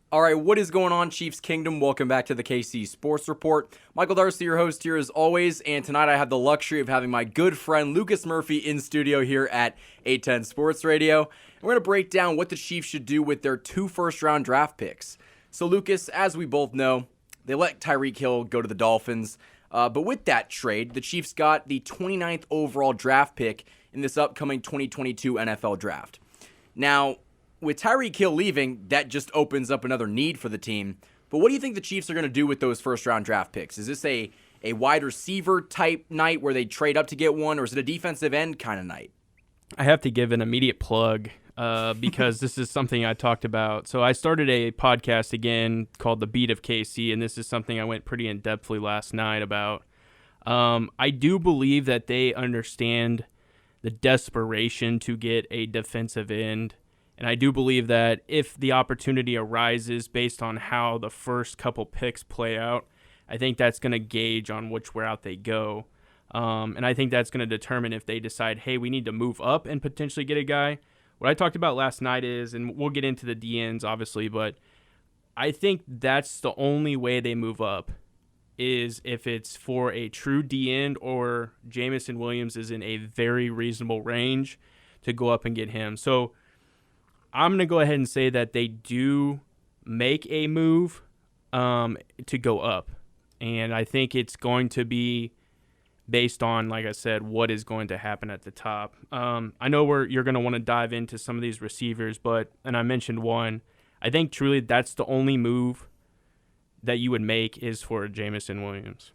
All right, what is going on, Chiefs Kingdom? Welcome back to the KC Sports Report. Michael Darcy, your host here as always, and tonight I have the luxury of having my good friend Lucas Murphy in studio here at 810 Sports Radio. And we're going to break down what the Chiefs should do with their 2 first-round draft picks. So, Lucas, as we both know, they let Tyreek Hill go to the Dolphins. But with that trade, the Chiefs got the 29th overall draft pick in this upcoming 2022 NFL Draft. Now, with Tyreek Hill leaving, that just opens up another need for the team. But what do you think the Chiefs are going to do with those first-round draft picks? Is this a wide receiver type night where they trade up to get one, or is it a defensive end kind of night? I have to give an immediate plug because this is something I talked about. So I started a podcast again called The Beat of KC, and this is something I went pretty in-depthly last night about. I do believe that they understand the desperation to get a defensive end. And I do believe that if the opportunity arises based on how the first couple picks play out, I think that's going to gauge on which route they go. And I think that's going to determine if they decide, hey, we need to move up and potentially get a guy. What I talked about last night is, and we'll get into the DNs obviously, but I think that's the only way they move up is if it's for a true D-end or Jamison Williams is in a very reasonable range to go up and get him. So I'm going to go ahead and say that they do make a move to go up. And I think it's going to be based on, like I said, what is going to happen at the top. I know you're going to want to dive into some of these receivers, and I mentioned one. I think truly that's the only move that you would make is for Jamison Williams.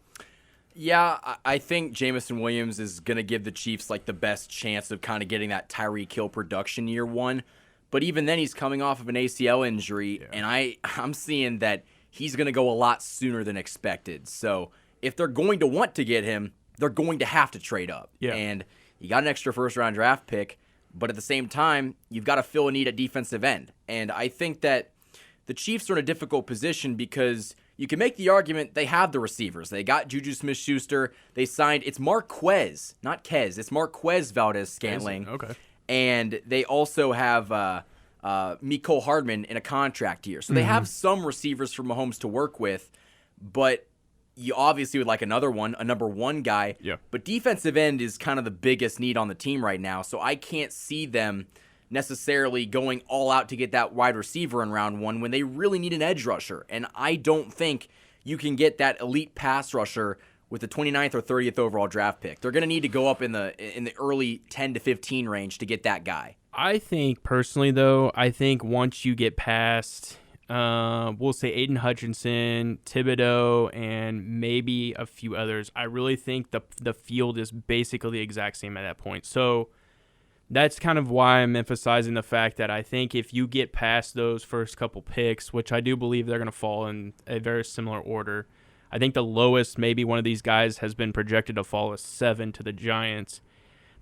Yeah, I think Jamison Williams is going to give the Chiefs like the best chance of kind of getting that Tyreek Hill production year one. But even then, he's coming off of an ACL injury, and I'm seeing that he's going to go a lot sooner than expected. So if they're going to want to get him, they're going to have to trade up. Yeah. And you got an extra first-round draft pick, but at the same time, you've got to fill a need at defensive end. And I think that the Chiefs are in a difficult position because you can make the argument they have the receivers. They got Juju Smith-Schuster. They signed, it's Marquez, not Kez. It's Marquez Valdez-Scantling. Okay. And they also have Mecole Hardman in a contract year. So they have some receivers for Mahomes to work with, but you obviously would like another one, a number one guy. Yeah. But defensive end is kind of the biggest need on the team right now, so I can't see them necessarily going all out to get that wide receiver in round one when they really need an edge rusher. And I don't think you can get that elite pass rusher with the 29th or 30th overall draft pick. They're going to need to go up in the early 10 to 15 range to get that guy. I think personally, though, once you get past, we'll say Aiden Hutchinson, Thibodeaux, and maybe a few others, I really think the field is basically the exact same at that point. So that's kind of why I'm emphasizing the fact that I think if you get past those first couple picks, which I do believe they're going to fall in a very similar order, I think the lowest maybe one of these guys has been projected to fall is 7 to the Giants.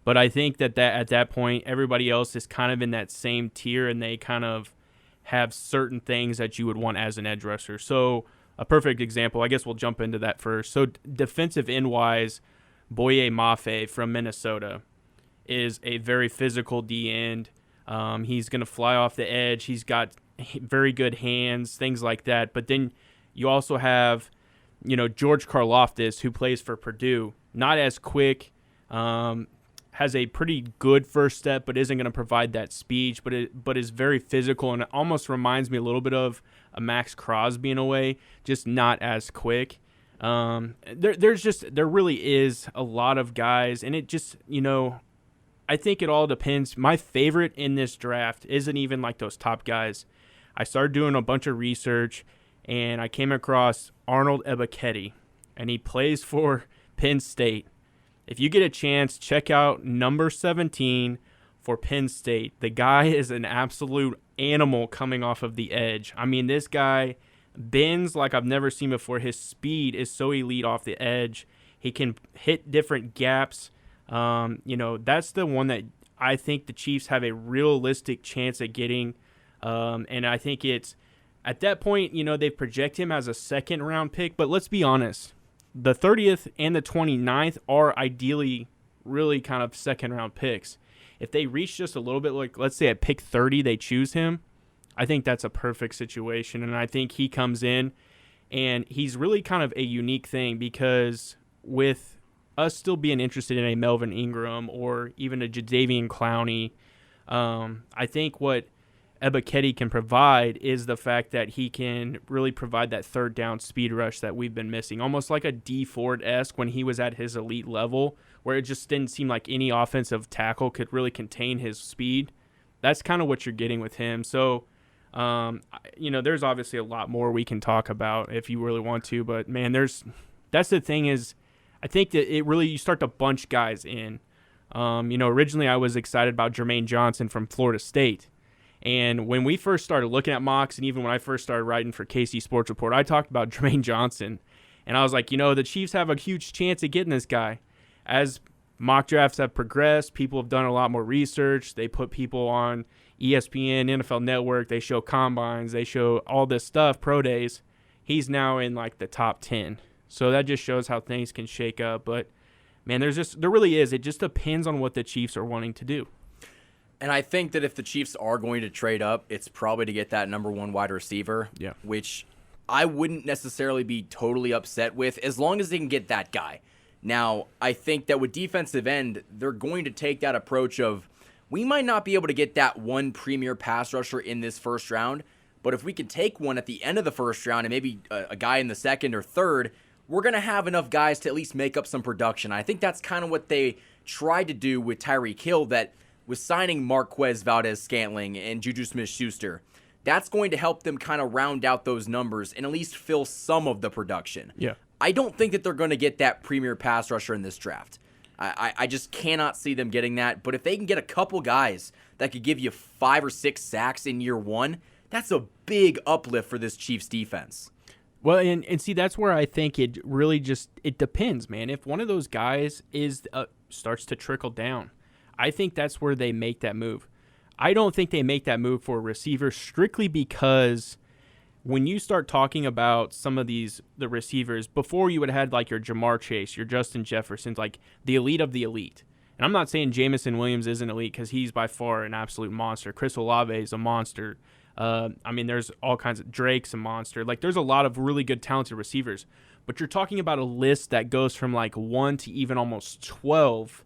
But I think that at that point, everybody else is kind of in that same tier, and they kind of have certain things that you would want as an edge rusher. So a perfect example, I guess we'll jump into that first. So defensive end-wise, Boye Mafe from Minnesota is a very physical D-end. He's going to fly off the edge. He's got very good hands, things like that. But then you also have George Karlaftis, who plays for Purdue, not as quick, has a pretty good first step, but isn't going to provide that speed, but is very physical, and it almost reminds me a little bit of a Max Crosby in a way, just not as quick. There really is a lot of guys, and it just, I think it all depends. My favorite in this draft isn't even like those top guys. I started doing a bunch of research, and I came across Arnold Ebiketti, and he plays for Penn State. If you get a chance, check out number 17 for Penn State. The guy is an absolute animal coming off of the edge. I mean, this guy bends like I've never seen before. His speed is so elite off the edge. He can hit different gaps. That's the one that I think the Chiefs have a realistic chance at getting. And I think it's at that point, they project him as a second-round pick. But let's be honest. The 30th and the 29th are ideally really kind of second-round picks. If they reach just a little bit, like let's say at pick 30 they choose him, I think that's a perfect situation, and I think he comes in, and he's really kind of a unique thing because with us still being interested in a Melvin Ingram or even a Jadeveon Clowney, I think what Ebiketti can provide is the fact that he can really provide that third down speed rush that we've been missing, almost like a D Ford-esque when he was at his elite level, where it just didn't seem like any offensive tackle could really contain his speed. That's kind of what you're getting with him. So, there's obviously a lot more we can talk about if you really want to, but man, that's the thing is, I think that you start to bunch guys in. Originally I was excited about Jermaine Johnson from Florida State. And when we first started looking at mocks, and even when I first started writing for KC Sports Report, I talked about Jermaine Johnson. And I was like, the Chiefs have a huge chance of getting this guy. As mock drafts have progressed, people have done a lot more research. They put people on ESPN, NFL Network. They show combines. They show all this stuff, pro days. He's now in like the top 10. So that just shows how things can shake up. But, man, there really is. It just depends on what the Chiefs are wanting to do. And I think that if the Chiefs are going to trade up, it's probably to get that number one wide receiver, which I wouldn't necessarily be totally upset with as long as they can get that guy. Now, I think that with defensive end, they're going to take that approach of we might not be able to get that one premier pass rusher in this first round, but if we can take one at the end of the first round and maybe a guy in the second or third, we're going to have enough guys to at least make up some production. I think that's kind of what they tried to do with Tyreek Hill, that with signing Marquez Valdez-Scantling and Juju Smith-Schuster. That's going to help them kind of round out those numbers and at least fill some of the production. Yeah. I don't think that they're going to get that premier pass rusher in this draft. I just cannot see them getting that. But if they can get a couple guys that could give you 5 or 6 sacks in year one, that's a big uplift for this Chiefs defense. Well, and see, that's where I think it really it depends, man. If one of those guys starts to trickle down, I think that's where they make that move. I don't think they make that move for a receiver strictly because when you start talking about some of the receivers, before you would have had like your Jamar Chase, your Justin Jeffersons, like the elite of the elite. And I'm not saying Jamison Williams isn't elite because he's by far an absolute monster. Chris Olave is a monster. There's all kinds of Drake's a monster. Like there's a lot of really good talented receivers. But you're talking about a list that goes from like 1 to even almost 12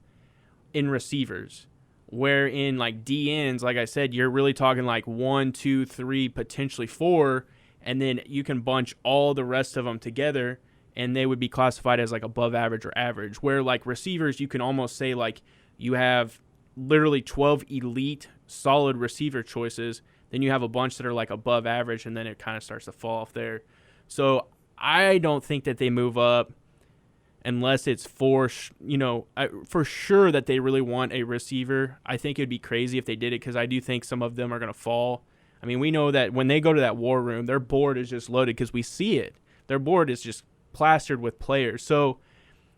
in receivers, where in like DNs, like I said, you're really talking like 1, 2, 3, potentially 4, and then you can bunch all the rest of them together and they would be classified as like above average or average, where like receivers, you can almost say like you have literally 12 elite solid receiver choices, then you have a bunch that are like above average, and then it kind of starts to fall off there. So I don't think that they move up unless it's for sure that they really want a receiver. I think it'd be crazy if they did it because I do think some of them are going to fall. I mean, we know that when they go to that war room, their board is just loaded because we see it. Their board is just plastered with players. So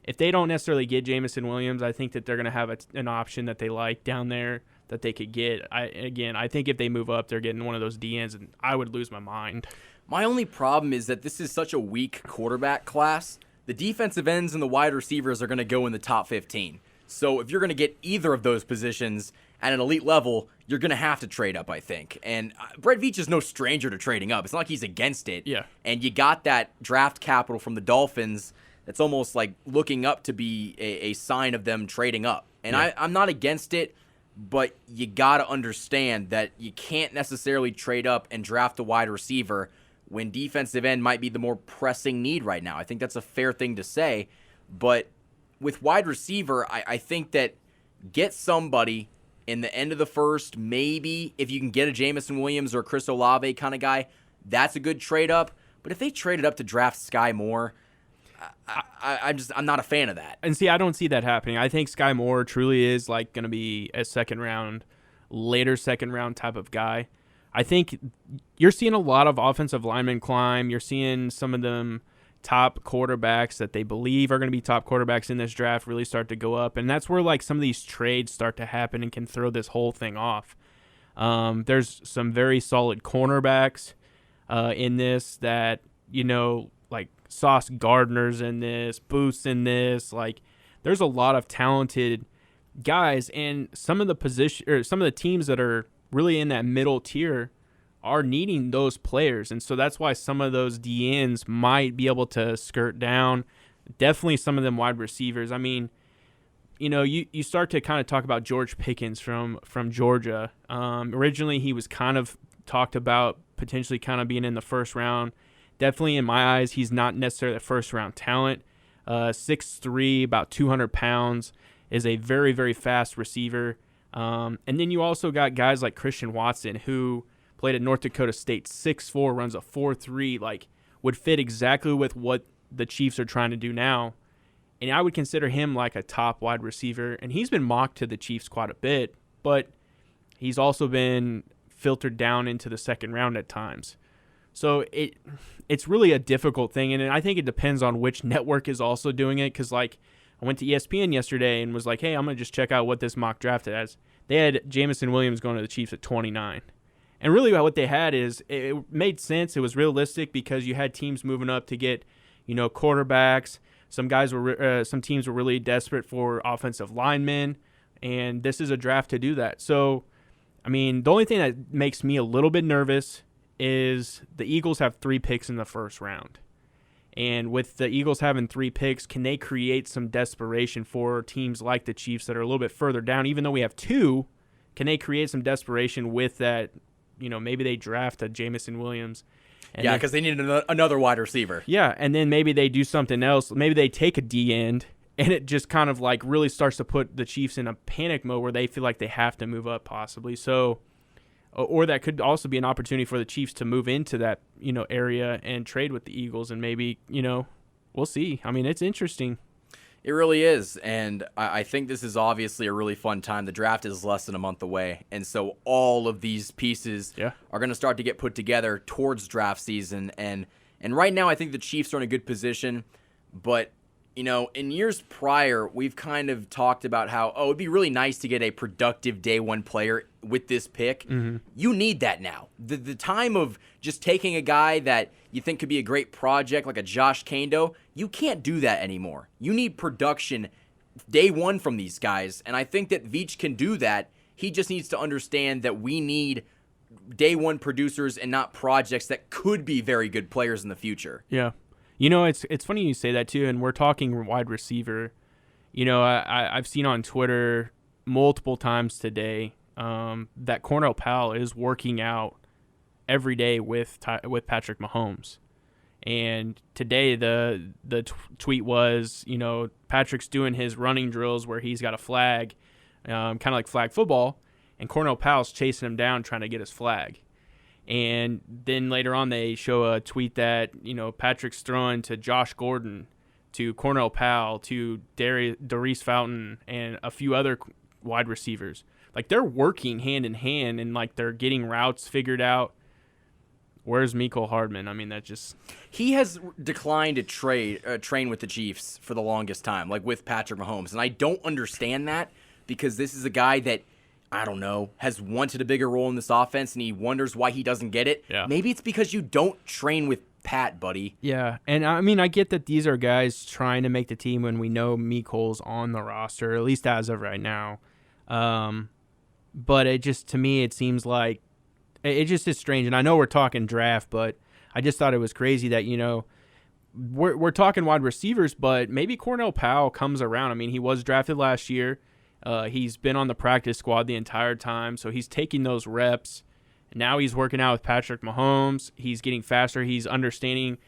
if they don't necessarily get Jamison Williams, I think that they're going to have an option that they like down there that they could get. I think if they move up, they're getting one of those DNs, and I would lose my mind. My only problem is that this is such a weak quarterback class. The defensive ends and the wide receivers are going to go in the top 15. So if you're going to get either of those positions at an elite level, you're going to have to trade up, I think. And Brett Veach is no stranger to trading up. It's not like he's against it. Yeah. And you got that draft capital from the Dolphins that's almost like looking up to be a sign of them trading up. And yeah. I'm not against it, but you got to understand that you can't necessarily trade up and draft a wide receiver when defensive end might be the more pressing need right now. I think that's a fair thing to say. But with wide receiver, I think that get somebody in the end of the first, maybe if you can get a Jamison Williams or a Chris Olave kind of guy, that's a good trade up. But if they traded up to draft Sky Moore, I'm not a fan of that. And see, I don't see that happening. I think Sky Moore truly is like going to be a later second round type of guy. I think you're seeing a lot of offensive linemen climb. You're seeing some of them top quarterbacks that they believe are going to be top quarterbacks in this draft really start to go up. And that's where like some of these trades start to happen and can throw this whole thing off. There's some very solid cornerbacks in this that, like Sauce Gardner's in this, Booth's in this. Like there's a lot of talented guys, and some of the teams that are really in that middle tier are needing those players. And so that's why some of those DNs might be able to skirt down. Definitely some of them wide receivers. I mean, you start to kind of talk about George Pickens from Georgia. Originally, he was kind of talked about potentially kind of being in the first round. Definitely in my eyes, he's not necessarily a first-round talent. 6'3", about 200 pounds, is a very, very fast receiver. And then you also got guys like Christian Watson, who played at North Dakota State, 6'4", runs a 4.3, like would fit exactly with what the Chiefs are trying to do now. And I would consider him like a top wide receiver. And he's been mocked to the Chiefs quite a bit, but he's also been filtered down into the second round at times. So it's really a difficult thing. And I think it depends on which network is also doing it. Because, like, I went to ESPN yesterday and was like, hey, I'm going to just check out what this mock draft has. They had Jamison Williams going to the Chiefs at 29. And really what they had is it made sense. It was realistic because you had teams moving up to get, quarterbacks. Some teams were really desperate for offensive linemen, and this is a draft to do that. So, I mean, the only thing that makes me a little bit nervous is the Eagles have 3 picks in the first round. And with the Eagles having 3 picks, can they create some desperation for teams like the Chiefs that are a little bit further down? Even though we have 2, can they create some desperation with that? Maybe they draft a Jamison Williams. Because they need another wide receiver. Yeah, and then maybe they do something else. Maybe they take a D end, and it just kind of like really starts to put the Chiefs in a panic mode where they feel like they have to move up possibly. So, or that could also be an opportunity for the Chiefs to move into that area and trade with the Eagles, and maybe we'll see. I mean, it's interesting. It really is, and I think this is obviously a really fun time. The draft is less than a month away, and so all of these pieces are going to start to get put together towards draft season. And right now, I think the Chiefs are in a good position, but in years prior, we've kind of talked about how, it'd be really nice to get a productive day one player with this pick. Mm-hmm. You need that now. The time of just taking a guy that you think could be a great project like a Josh Kando, you can't do that anymore. You need production day one from these guys, and I think that Veach can do that. He just needs to understand that we need day one producers and not projects that could be very good players in the future. Yeah. It's funny you say that too, and we're talking wide receiver. I've seen on Twitter multiple times today that Cornell Powell is working out every day with Patrick Mahomes. And today the tweet was, Patrick's doing his running drills where he's got a flag, kind of like flag football, and Cornell Powell's chasing him down trying to get his flag. And then later on, they show a tweet that, Patrick's throwing to Josh Gordon, to Cornell Powell, to Darius Fountain, and a few other wide receivers. Like, they're working hand in hand, and, like, they're getting routes figured out. Where's Mecole Hardman? I mean, that just... He has declined to train with the Chiefs for the longest time, like with Patrick Mahomes. And I don't understand that because this is a guy that, I don't know, has wanted a bigger role in this offense, and he wonders why he doesn't get it. Yeah. Maybe it's because you don't train with Pat, buddy. Yeah, and I mean, I get that these are guys trying to make the team when we know Mecole's on the roster, at least as of right now. But it just, to me, it seems like it just is strange. And I know we're talking draft, but I just thought it was crazy that, we're talking wide receivers, but maybe Cornell Powell comes around. I mean, he was drafted last year. He's been on the practice squad the entire time, so he's taking those reps. Now he's working out with Patrick Mahomes. He's getting faster. He's understanding,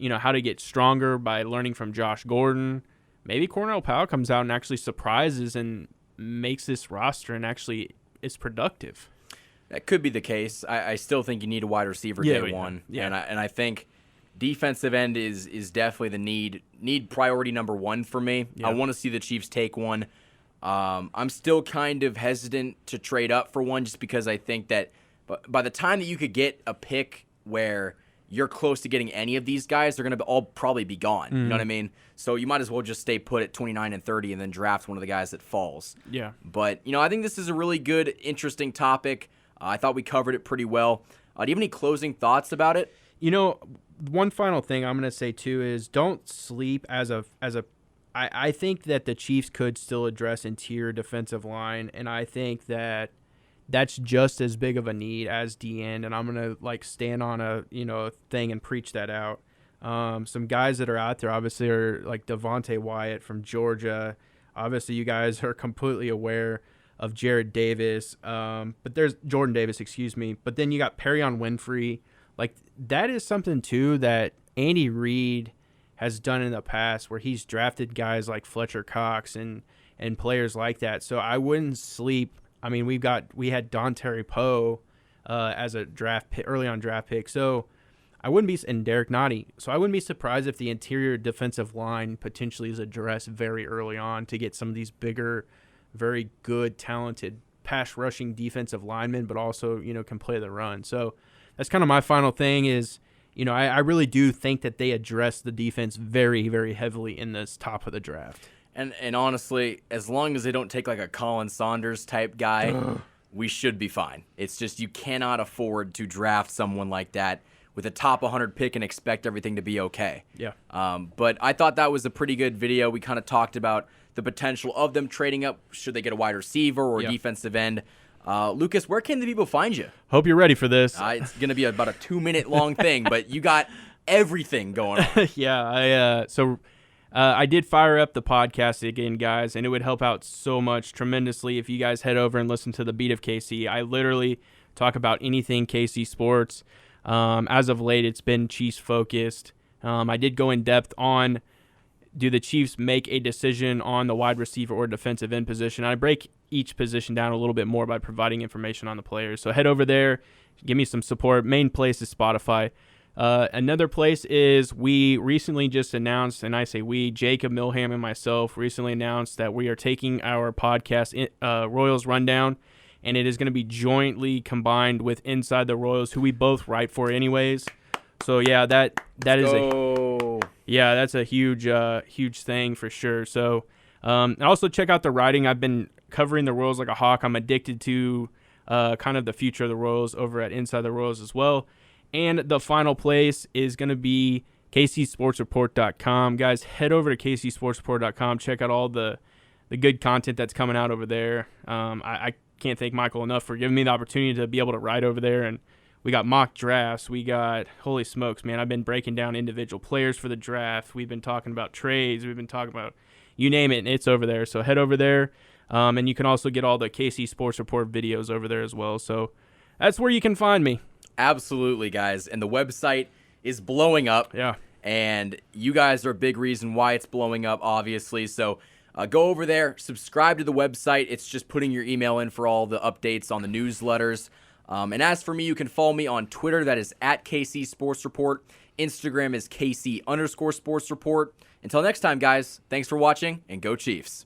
how to get stronger by learning from Josh Gordon. Maybe Cornell Powell comes out and actually surprises and makes this roster and actually is productive. That could be the case. I still think you need a wide receiver day one. Yeah. And I think defensive end is definitely the need priority number one for me. Yeah. I want to see the Chiefs take one. I'm still kind of hesitant to trade up for one just because I think that by the time that you could get a pick where you're close to getting any of these guys, they're going to all probably be gone. You know what I mean? So you might as well just stay put at 29 and 30 and then draft one of the guys that falls. Yeah. But, I think this is a really good, interesting topic. I thought we covered it pretty well. Do you have any closing thoughts about it? One final thing I'm going to say, too, is don't sleep I think that the Chiefs could still address interior defensive line, and I think that that's just as big of a need as D end, and I'm gonna like stand on a thing and preach that out. Some guys that are out there obviously are like Devontae Wyatt from Georgia. Obviously, you guys are completely aware of Jared Davis, but there's Jordan Davis, excuse me. But then you got Perion Winfrey. Like, that is something too that Andy Reid has done in the past, where he's drafted guys like Fletcher Cox and players like that. So I wouldn't sleep. I mean, we had Dontari Poe as a early on draft pick. So I wouldn't be, and Derek Nottie. So I wouldn't be surprised if the interior defensive line potentially is addressed very early on to get some of these bigger, very good, talented pass rushing defensive linemen, but also, can play the run. So that's kind of my final thing is, I really do think that they address the defense very, very heavily in this top of the draft. And honestly, as long as they don't take like a Colin Saunders type guy, we should be fine. It's just you cannot afford to draft someone like that with a top 100 pick and expect everything to be okay. Yeah. But I thought that was a pretty good video. We kind of talked about the potential of them trading up. Should they get a wide receiver or a defensive end? Lucas, where can the people find you? Hope you're ready for this. It's going to be about a 2-minute long thing, but you got everything going on. Yeah. I did fire up the podcast again, guys, and it would help out so much tremendously if you guys head over and listen to the Beat of KC. I literally talk about anything KC sports. As of late, it's been Chiefs focused. I did go in depth on, do the Chiefs make a decision on the wide receiver or defensive end position? I break each position down a little bit more by providing information on the players. So head over there, give me some support. Main place is Spotify. Another place is, we recently just announced, and I say we, Jacob Milham and myself recently announced that we are taking our podcast, Royals Rundown, and it is going to be jointly combined with Inside the Royals, who we both write for anyways. So yeah, that's a huge thing for sure. So also check out the writing. I've been covering the Royals like a hawk. I'm addicted to kind of the future of the Royals over at Inside the Royals as well. And the final place is going to be kcsportsreport.com. Guys, head over to kcsportsreport.com. Check out all the good content that's coming out over there. I can't thank Michael enough for giving me the opportunity to be able to write over there. And we got mock drafts. We got, holy smokes, man, I've been breaking down individual players for the draft. We've been talking about trades. We've been talking about you name it, and it's over there. So head over there. And you can also get all the KC Sports Report videos over there as well. So that's where you can find me. Absolutely, guys. And the website is blowing up. Yeah. And you guys are a big reason why it's blowing up, obviously. So go over there, subscribe to the website. It's just putting your email in for all the updates on the newsletters. And as for me, you can follow me on Twitter. That is at KC Sports Report. Instagram is KC_Sports Report. Until next time, guys, thanks for watching, and go Chiefs.